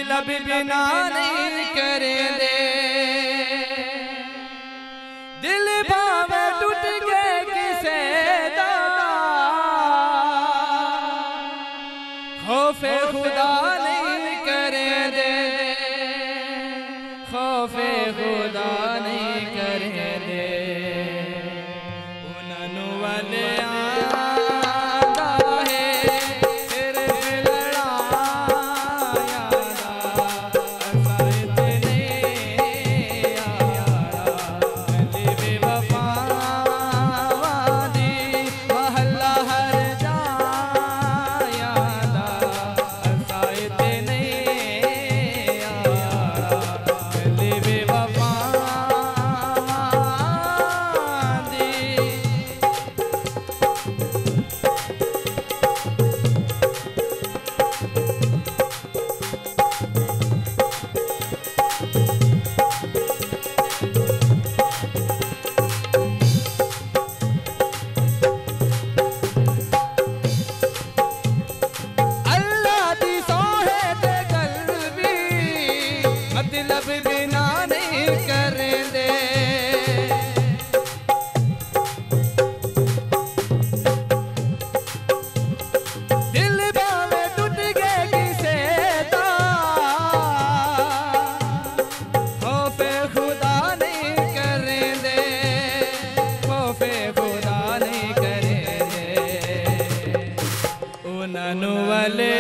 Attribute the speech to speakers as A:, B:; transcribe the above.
A: मतलब बिना नहीं करे दे। दिल भावे टूट गए किसे दा, खौफे खुदा नहीं करे दे, खौफे खुदा नहीं करे दे। उन्होंने वाले बिना नहीं करें दे। दिल बावे टूट गए किसे दा, खौफे खुदा नहीं करें दे, खौफे खुदा नहीं करें दे। उन्होंने वाले